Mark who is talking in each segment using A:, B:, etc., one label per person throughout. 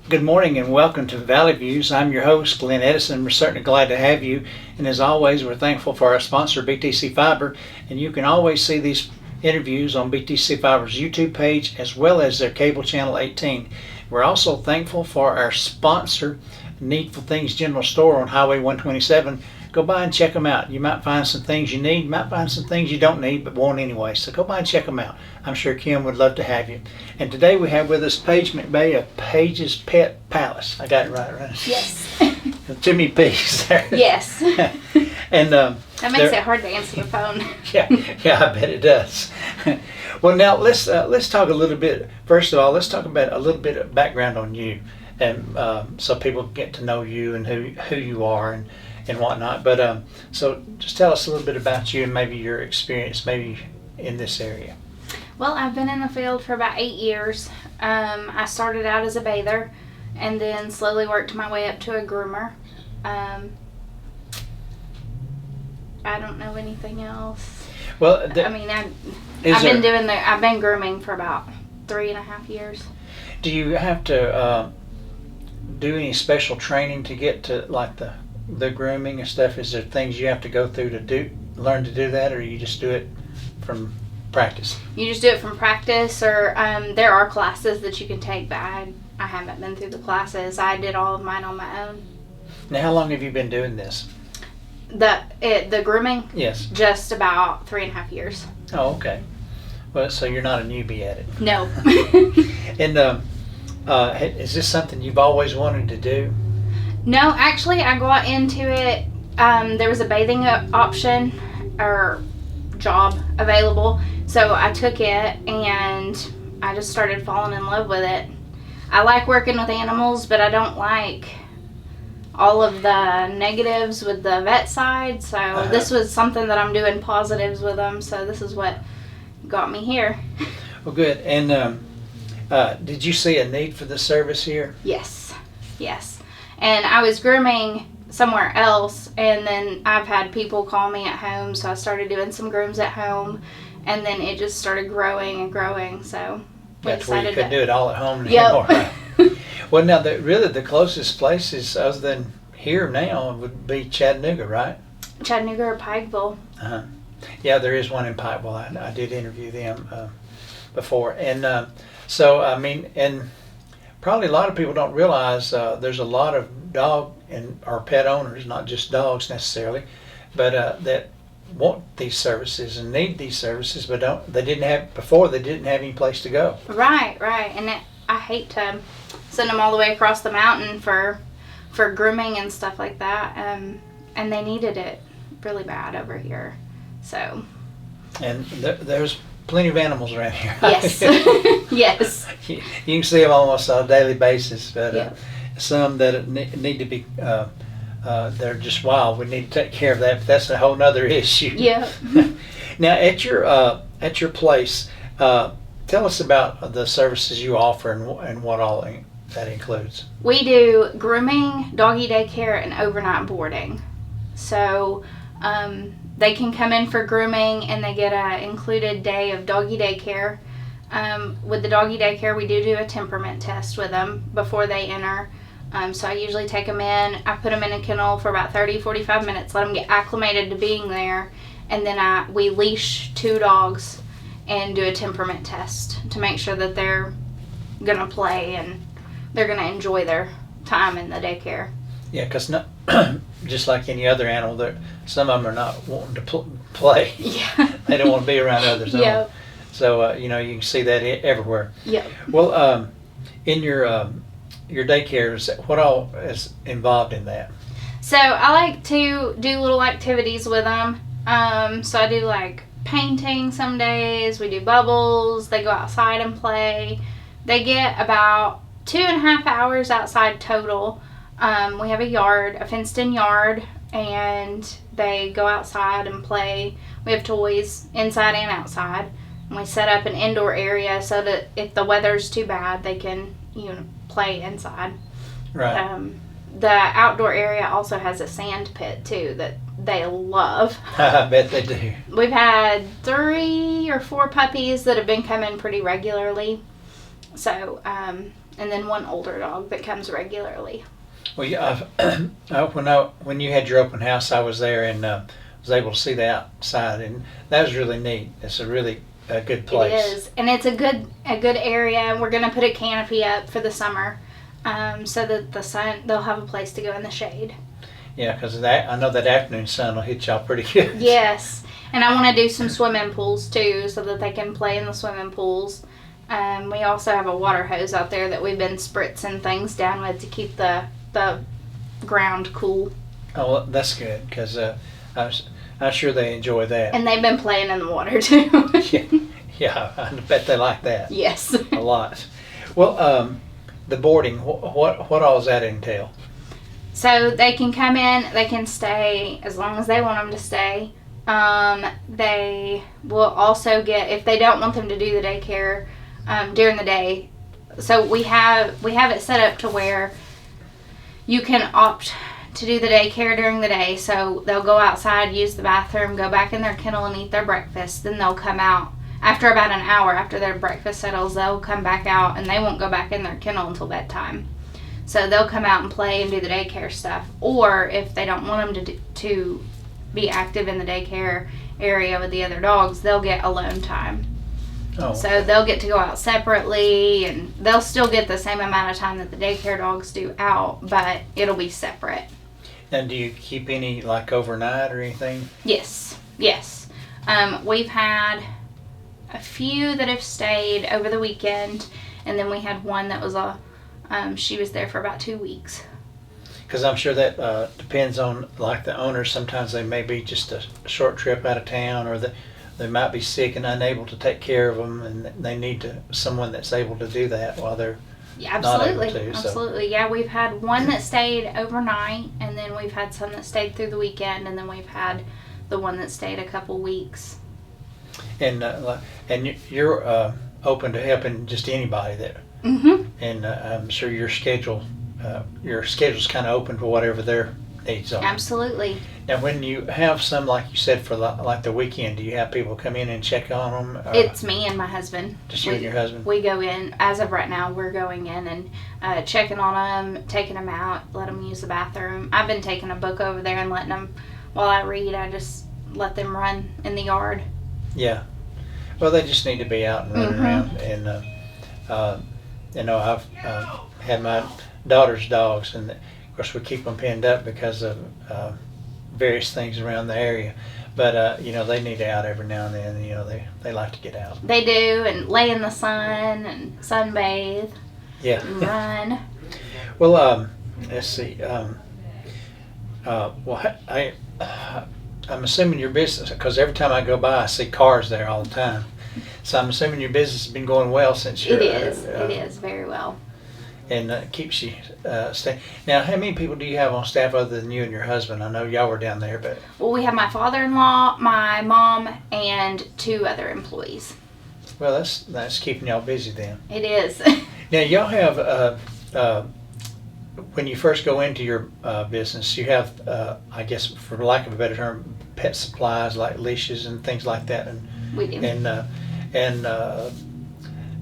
A: Good morning and welcome to Valley Views. I'm your host, Glenn Edison. We're certainly glad to have you. And as always, we're thankful for our sponsor, BTC Fiber. And you can always see these interviews on BTC Fiber's YouTube page as well as their cable channel 18. We're also thankful for our sponsor, Needful Things General Store on Highway 127. Go by and check them out. You might find some things you need, you might find some things you don't need but want anyway. So go by and check them out. I'm sure Kim would love to have you. And today we have with us Paige McBay of Paige's Pet Palace. I got it right?
B: Yes.
A: Too many P's there.
B: Yes.
A: And
B: that makes it hard to answer your phone.
A: yeah, I bet it does. Well, now let's talk a little bit. First of all, let's talk about a little bit of background on you, and so people get to know you and who you are and whatnot. But so just tell us a little bit about you and maybe your experience maybe in this area.
B: Well, I've been in the field for about 8 years. I started out as a bather and then slowly worked my way up to a groomer. I don't know anything else.
A: Well,
B: I've been grooming for about 3.5 years.
A: Do you have to do any special training to get to like the grooming and stuff? Is there things you have to go through to learn to do that, or you just do it from practice?
B: You just do it from practice, or there are classes that you can take, but I haven't been through the classes. I did all of mine on my own.
A: Now, how long have you been doing this?
B: The grooming?
A: Yes.
B: Just about 3.5 years.
A: Oh, okay. Well, so you're not a newbie at it.
B: No.
A: And is this something you've always wanted to do?
B: No, actually, I got into it. There was a bathing option or job available, so I took it and I just started falling in love with it. I like working with animals, but I don't like all of the negatives with the vet side, so this was something that I'm doing positives with them, so this is what got me here.
A: Well, good. And did you see a need for the service here?
B: Yes. And I was grooming somewhere else, and then I've had people call me at home, so I started doing some grooms at home, and then it just started growing and growing, so we
A: That's where you
B: decided
A: could do it all at home
B: Yep.
A: anymore. Well, now, really the closest places other than here now would be Chattanooga, right?
B: Chattanooga or Pikeville.
A: Yeah, there is one in Pikeville. I did interview them before. And so, I mean, and probably a lot of people don't realize there's a lot of dog or pet owners, not just dogs necessarily, but that want these services and need these services, but they didn't have any place to go.
B: Right. And I hate to send them all the way across the mountain for grooming and stuff like that, and they needed it really bad over here, so. And
A: there's plenty of animals around here.
B: Yes. Yes.
A: You can see them almost on a daily basis, but
B: Yep.
A: some that need to be, they're just wild. We need to take care of that, but that's a whole nother issue.
B: Yep.
A: Now, at your place, tell us about the services you offer and what all that includes.
B: We do grooming, doggy daycare, and overnight boarding. So they can come in for grooming and they get an included day of doggy daycare. With the doggy daycare, we do a temperament test with them before they enter. So I usually take them in, I put them in a kennel for about 30-45 minutes, let them get acclimated to being there, and then we leash 2 dogs and do a temperament test to make sure that they're going to play and they're going to enjoy their time in the daycare.
A: Yeah, because just like any other animal, some of them are not wanting to play.
B: Yeah.
A: They don't want to be around others.
B: Yep.
A: So, you can see that everywhere.
B: Yep.
A: Well, in your daycares, what all is involved in that?
B: So I like to do little activities with them. So I do like painting some days. We do bubbles. They go outside and play. They get about 2.5 hours outside total. We have a fenced-in yard, and they go outside and play. We have toys inside and outside. And we set up an indoor area so that if the weather's too bad, they can play inside.
A: Right.
B: The outdoor area also has a sand pit too that they love.
A: I bet they do.
B: We've had 3 or 4 puppies that have been coming pretty regularly. So and then one older dog that comes regularly.
A: Well, yeah, when you had your open house, I was there and was able to see the outside, and that was really neat. It's a really good place.
B: It is, and it's a good area. We're gonna put a canopy up for the summer, so that they'll have a place to go in the shade.
A: Yeah, because I know that afternoon sun will hit y'all pretty good.
B: Yes, and I want to do some swimming pools too, so that they can play in the swimming pools. We also have a water hose out there that we've been spritzing things down with to keep the ground cool.
A: Oh, well, that's good, because I'm sure they enjoy that.
B: And they've been playing in the water too.
A: Yeah, I bet they like that.
B: Yes.
A: A lot. Well, the boarding, what all does that entail?
B: So they can come in, they can stay as long as they want them to stay. They will also get, if they don't want them to do the daycare during the day, so we have it set up to where you can opt to do the daycare during the day. So they'll go outside, use the bathroom, go back in their kennel and eat their breakfast. Then they'll come out after about an hour after their breakfast settles. They'll come back out and they won't go back in their kennel until bedtime. So they'll come out and play and do the daycare stuff. Or if they don't want them to be active in the daycare area with the other dogs, they'll get alone time.
A: Oh.
B: So they'll get to go out separately, and they'll still get the same amount of time that the daycare dogs do out, but it'll be separate.
A: And do you keep any like overnight or anything?
B: Yes. We've had a few that have stayed over the weekend, and then we had one that was she was there for about 2 weeks.
A: Because I'm sure that depends on like the owners. Sometimes they may be just a short trip out of town, or they might be sick and unable to take care of them, and they need someone that's able to do that while they're
B: Absolutely.
A: not able to.
B: Absolutely. Yeah, we've had one that stayed overnight, and then we've had some that stayed through the weekend, and then we've had the one that stayed a couple weeks.
A: And you're open to helping just anybody there.
B: Mm-hmm.
A: And I'm sure your schedule's kind of open for whatever their needs are.
B: Absolutely.
A: Now, when you have some, like you said, for like the weekend, do you have people come in and check on them?
B: It's me and my husband.
A: Just you and your husband?
B: We go in, as of right now, we're going in and checking on them, taking them out, let them use the bathroom. I've been taking a book over there and letting them, while I read, I just let them run in the yard.
A: Yeah. Well, they just need to be out and running around. And, I've had my daughter's dogs, and of course we keep them pinned up because of various things around the area. But, they need out every now and then. They like to get out.
B: They do, and lay in the sun and sunbathe.
A: Yeah.
B: And run.
A: Well, let's see. I'm assuming your business, because every time I go by, I see cars there all the time. So I'm assuming your business has been going well since you're...
B: It is, very well.
A: And keeps you staying. Now, how many people do you have on staff other than you and your husband? I know y'all were down there, but...
B: Well, we have my father-in-law, my mom, and 2 other employees.
A: Well, that's keeping y'all busy then.
B: It is.
A: Now, y'all have... when you first go into your business, you have, I guess, for lack of a better term, pet supplies like leashes and things like that. And
B: we do.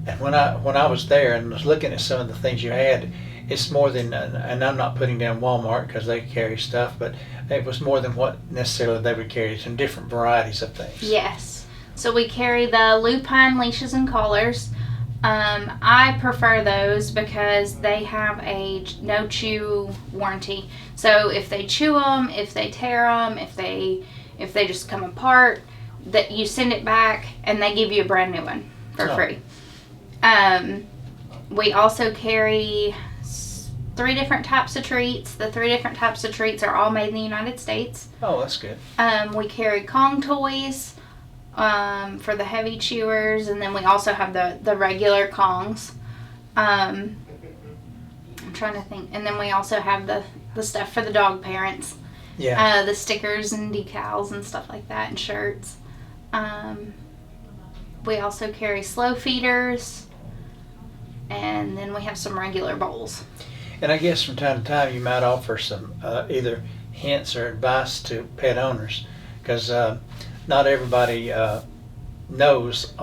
A: And when I was there and was looking at some of the things you had, it's more than, and I'm not putting down Walmart because they carry stuff, but it was more than what necessarily they would carry. Some different varieties of things.
B: Yes. So we carry the lupine leashes and collars. I prefer those because they have a no chew warranty. So if they chew them, if they tear them, if they just come apart, that you send it back and they give you a brand new one for free. We also carry 3 different types of treats. The 3 different types of treats are all made in the United States.
A: Oh, that's good.
B: We carry Kong toys for the heavy chewers, and then we also have the regular Kongs. I'm trying to think. And then we also have the stuff for the dog parents.
A: Yeah.
B: The stickers and decals and stuff like that, and shirts. We also carry slow feeders, and then we have some regular bowls.
A: And I guess from time to time you might offer some either hints or advice to pet owners, because not everybody knows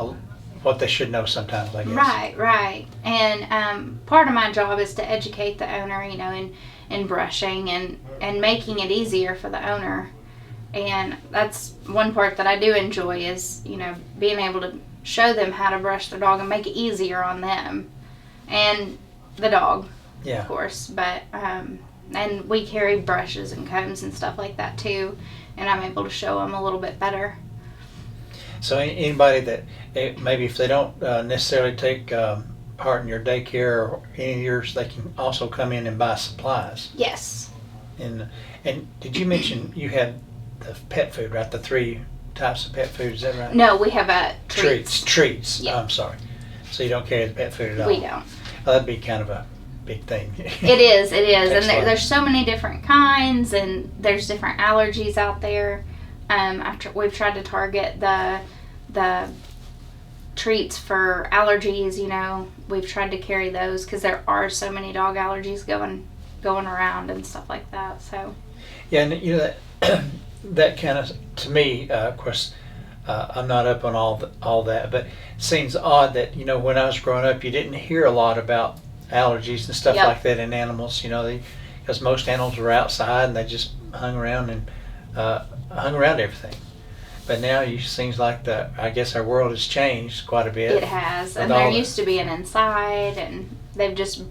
A: what they should know sometimes, I guess.
B: Right. And part of my job is to educate the owner, you know, in brushing and making it easier for the owner. And that's one part that I do enjoy is, you know, being able to show them how to brush their dog and make it easier on them and the dog,
A: Yeah.
B: of course. But and we carry brushes and combs and stuff like that too, and I'm able to show them a little bit better.
A: So anybody that maybe if they don't necessarily take part in your daycare or any of yours, they can also come in and buy supplies.
B: Yes.
A: And did you mention you had the pet food, right? The 3 types of pet food, is that right?
B: No, we have a treats.
A: Treats.
B: Yeah.
A: I'm sorry. So you don't carry the pet food at all?
B: We don't.
A: Well, that'd be kind of a big thing.
B: It is, and
A: Excellent.
B: there's so many different kinds, and there's different allergies out there. We've tried to target the treats for allergies. You know, we've tried to carry those because there are so many dog allergies going around and stuff like that. So
A: Yeah, and you know that that kind of, to me, of course, I'm not up on all that, but it seems odd that, you know, when I was growing up, you didn't hear a lot about allergies and stuff
B: Yep.
A: like that in animals. You know, because most animals were outside and they just hung around everything. But now it seems like I guess our world has changed quite a bit.
B: it has, and
A: With all
B: there
A: the-
B: used to be an inside, and they've just,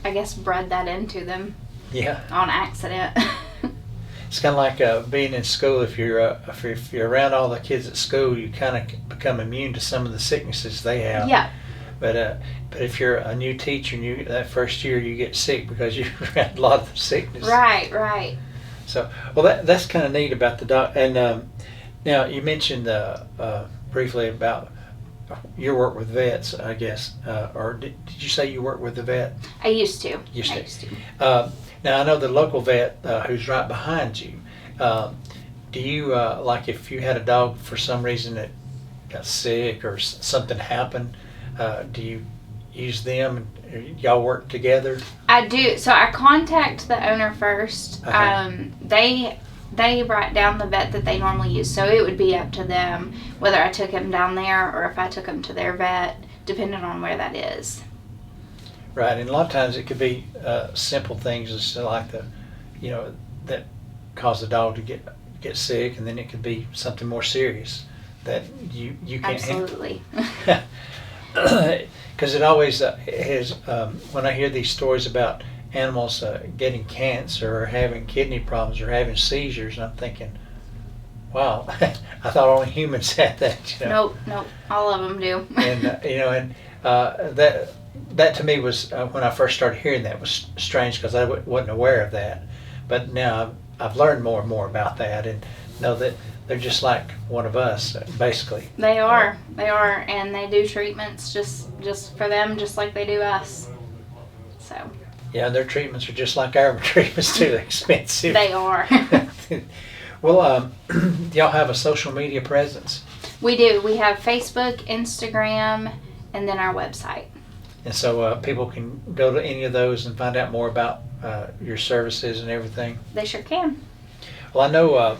B: I guess, bred that into them
A: Yeah,
B: on accident.
A: it's kind of like being in school. If you're around all the kids at school, you kind of become immune to some of the sicknesses they have.
B: Yeah.
A: But if you're a new teacher and that first year you get sick because you're around a lot of the sickness.
B: Right.
A: So, well, that's kind of neat about the dog. And now you mentioned briefly about your work with vets, I guess. Or did you say you work with the vet?
B: I used to.
A: Used
B: I
A: to.
B: used to.
A: Now I know the local vet who's right behind you. Do you like if you had a dog for some reason that got sick or something happened? Do you use them? Y'all work together?
B: I do. So I contact the owner first.
A: Uh-huh.
B: They write down the vet that they normally use, so it would be up to them whether I took him down there or if I took him to their vet, depending on where that is.
A: Right, and a lot of times it could be simple things, just like that cause the dog to get sick, and then it could be something more serious that you can't handle.
B: Absolutely.
A: Because it always has, when I hear these stories about animals getting cancer or having kidney problems or having seizures, and I'm thinking, wow, I thought only humans had that. You know?
B: Nope. All of them do.
A: And that to me was when I first started hearing that was strange because I wasn't aware of that. But now I've learned more and more about that and know that they're just like one of us, basically.
B: They are, and they do treatments just for them, just like they do us. So
A: Yeah, their treatments are just like our treatments too. They're expensive.
B: they are.
A: Well, y'all have a social media presence,
B: We do. We have Facebook, Instagram, and then our website.
A: and so people can go to any of those and find out more about your services and everything.
B: They sure can.
A: Well, I know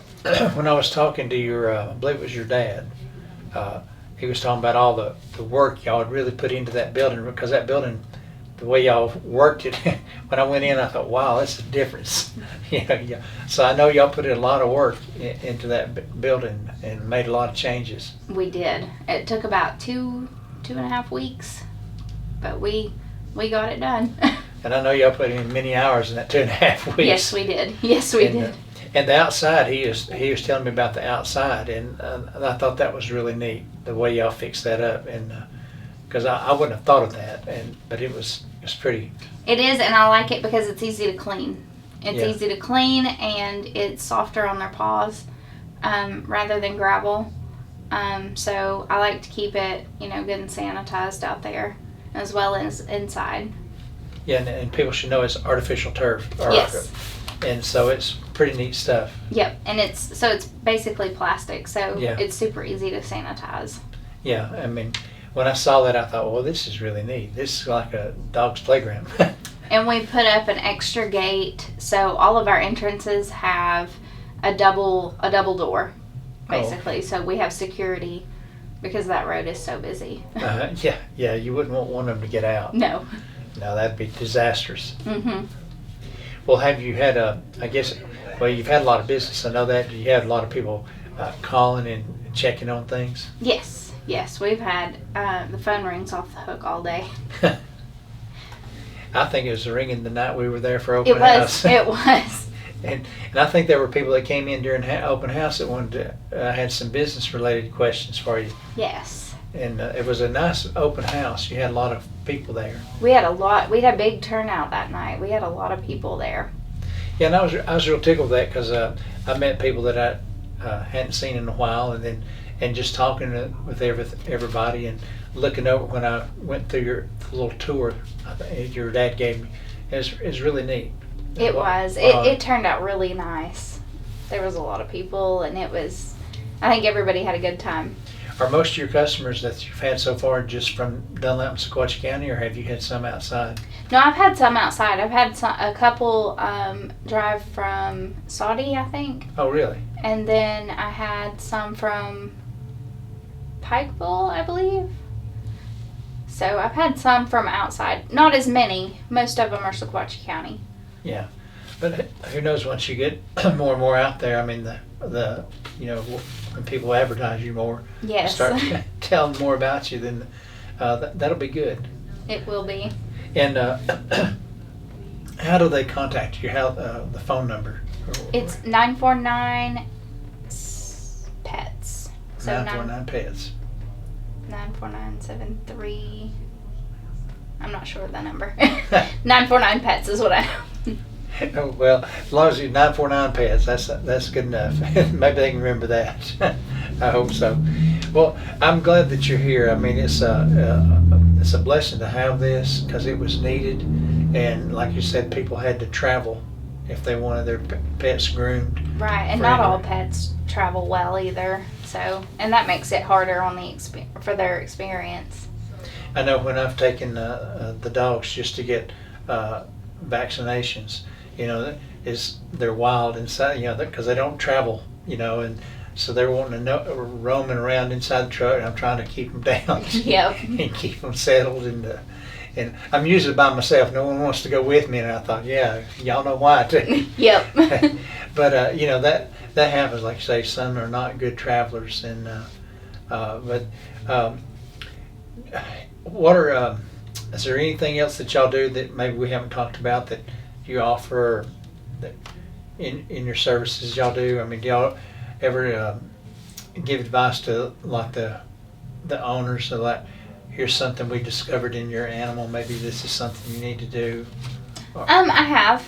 A: when I was talking to I believe it was your dad, he was talking about all the work y'all had really put into that building, because that building, the way y'all worked it, when I went in, I thought, wow, that's a difference. Yeah. So I know y'all put in a lot of work into that building and made a lot of changes.
B: We did. It took about two and a half weeks, but we got it done.
A: And I know y'all put in many hours in that 2.5 weeks.
B: Yes, we did. Yes, we
A: And,
B: did.
A: And the outside, he was telling me about the outside, and I thought that was really neat, the way y'all fixed that up, and because I wouldn't have thought of that, but it was pretty.
B: It is, and I like it because it's easy to clean. It's
A: Yeah.
B: easy to clean, and it's softer on their paws rather than gravel. So I like to keep it, good and sanitized out there, as well as inside.
A: Yeah, and people should know it's artificial turf.
B: Yes.
A: And so it's pretty neat stuff.
B: Yep, and it's basically plastic, so
A: Yeah.
B: it's super easy to sanitize.
A: Yeah, I mean, when I saw that, I thought, well, this is really neat. This is like a dog's playground.
B: And we put up an extra gate, so all of our entrances have a double door, basically. So we have security because that road is so busy.
A: Yeah, you wouldn't want them to get out.
B: No.
A: No, that'd be disastrous.
B: Mhm.
A: Well, have you had you've had a lot of business. I know that. You had a lot of people calling and checking on things.
B: Yes, we've had the phone rings off the hook all day.
A: I think it was ringing the night we were there for open house.
B: It was.
A: And I think there were people that came in during open house that wanted to had some business related questions for you.
B: Yes.
A: And it was a nice open house. You had a lot of people there.
B: We had a big turnout that night. We had a lot of people there.
A: Yeah, and I was real tickled with that because I met people that I hadn't seen in a while, and just talking with everybody and looking over when I went through your little tour your dad gave me. It was really neat.
B: It was. It turned out really nice. There was a lot of people, and I think everybody had a good time.
A: Are most of your customers that you've had so far just from Dunlap and Sequatchie County, or have you had some outside?
B: No, I've had some outside. I've had a couple drive from Saudi, I think.
A: Oh, really?
B: And then I had some from Pikeville, I believe. So I've had some from outside. Not as many. Most of them are Sequatchie County.
A: Yeah, but who knows, once you get more and more out there, I mean, the when people advertise you more,
B: yes,
A: start telling more about you, then that'll be good.
B: It will be.
A: And how do they contact you? How the phone number?
B: It's 949 pets. So
A: 949 pets.
B: 94973. I'm not sure of the number. 949 pets is what I know.
A: Oh, well, as long as you 949 pets, that's good enough. Maybe they can remember that. I hope so. Well, I'm glad that you're here. I mean, it's a blessing to have this because it was needed, and like you said, people had to travel if they wanted their pets groomed.
B: Right, and not all pets travel well either. So, and that makes it harder on for their experience.
A: I know when I've taken the dogs just to get vaccinations, they're wild inside, because they don't travel, and so they're wanting to roaming around inside the truck, and I'm trying to keep them down.
B: Yep.
A: And keep them settled, and I'm usually by myself. No one wants to go with me, and I thought, yeah, y'all know why too.
B: Yep.
A: But that happens. Like you say, some are not good travelers, and what are is there anything else that y'all do that maybe we haven't talked about that you offer that in your services y'all do? I mean, do y'all ever give advice to like the owners, so like, here's something we discovered in your animal, maybe this is something you need to do?
B: I have.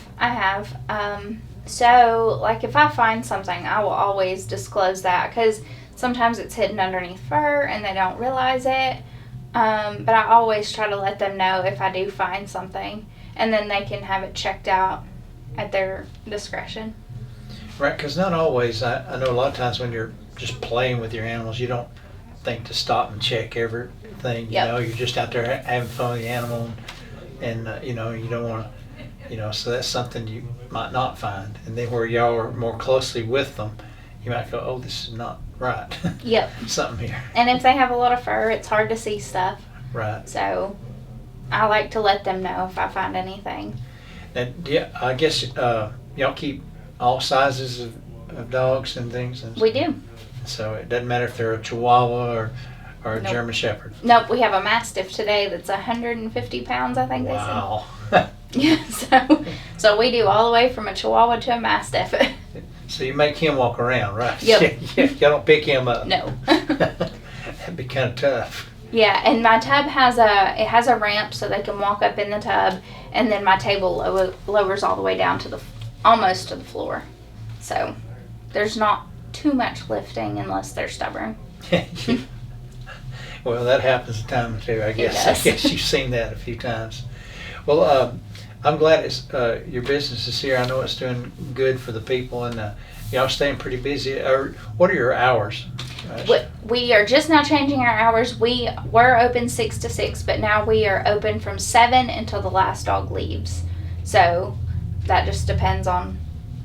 B: So like if I find something, I will always disclose that because sometimes it's hidden underneath fur and they don't realize it. But I always try to let them know if I do find something, and then they can have it checked out at their discretion.
A: Right, because not always. I know a lot of times when you're just playing with your animals, you don't think to stop and check everything.
B: Yep.
A: You're just out there having fun with the animal, and you don't want to, so that's something you might not find. And then where y'all are more closely with them, you might go, oh, this is not right.
B: Yep.
A: Something here.
B: And if they have a lot of fur, it's hard to see stuff.
A: Right.
B: So I like to let them know if I find anything.
A: Now, I guess y'all keep all sizes of dogs and things?
B: We do.
A: So it doesn't matter if they're a Chihuahua or a
B: Nope.
A: German Shepherd?
B: Nope, we have a Mastiff today that's 150 pounds, I think
A: Wow.
B: they said. Yeah, so we do all the way from a Chihuahua to a Mastiff.
A: So you make him walk around, right?
B: Yep.
A: Y'all don't pick him up.
B: No.
A: That'd be kind of tough.
B: Yeah, and my tub has a ramp so they can walk up in the tub, and then my table lowers all the way down to almost to the floor. So there's not too much lifting unless they're stubborn.
A: Well, that happens a time or two, I guess.
B: It does.
A: I guess you've seen that a few times. Well, I'm glad your business is here. I know it's doing good for the people, and y'all staying pretty busy. What are your hours?
B: We are just now changing our hours. We were open 6 to 6, but now we are open from 7 until the last dog leaves. So that just depends on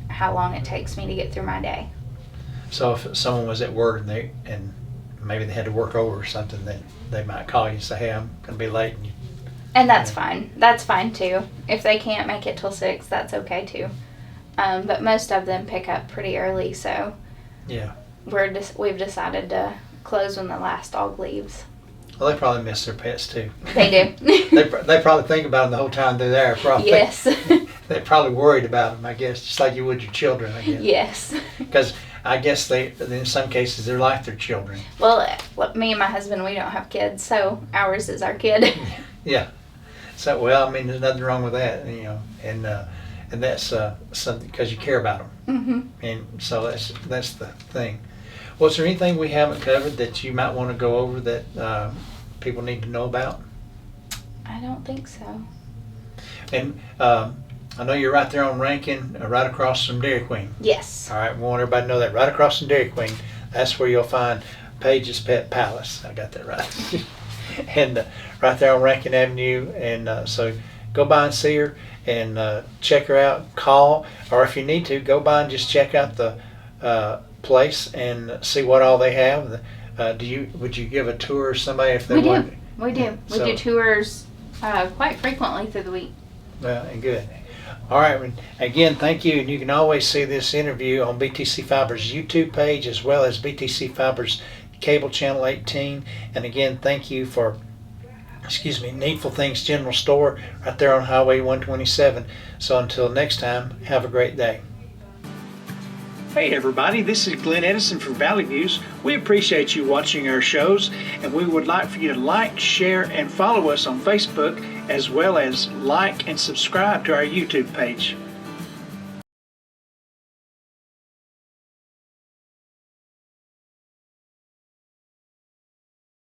B: how long it takes me to get through my day.
A: So if someone was at work and maybe they had to work over or something, then they might call you and say, hey, I'm going to be late. And
B: And that's fine. That's fine too. If they can't make it till 6, that's okay too. But most of them pick up pretty early, so
A: yeah.
B: we've decided to close when the last dog leaves.
A: Well, they probably miss their pets too.
B: They do.
A: They probably think about them the whole time they're there. Probably.
B: Yes.
A: They're probably worried about them, I guess, just like you would your children, I guess.
B: Yes.
A: Because I guess in some cases, they're like their children.
B: Well, me and my husband, we don't have kids, so ours is our kid.
A: Yeah. So, well, I mean, there's nothing wrong with that, you know, and that's something because you care about them,
B: Mm-hmm.
A: and so that's the thing. Well, is there anything we haven't covered that you might want to go over that people need to know about?
B: I don't think so.
A: And I know you're right there on Rankin, right across from Dairy Queen.
B: Yes.
A: All right, we want everybody to know that right across from Dairy Queen, that's where you'll find Paige's Pet Palace. I got that right. And right there on Rankin Avenue, and so go by and see her and check her out. Call, or if you need to, go by and just check out the place and see what all they have. Would you give a tour to somebody if they
B: We do.
A: want?
B: We do. We do tours quite frequently through the week.
A: Well, and good. All right. Again, thank you. And you can always see this interview on BTC Fiber's YouTube page as well as BTC Fiber's cable channel 18. And again, thank you for, Needful Things General Store right there on Highway 127. So until next time, have a great day. Hey everybody, this is Glenn Edison from Valley Views. We appreciate you watching our shows, and we would like for you to like, share, and follow us on Facebook, as well as like and subscribe to our YouTube page.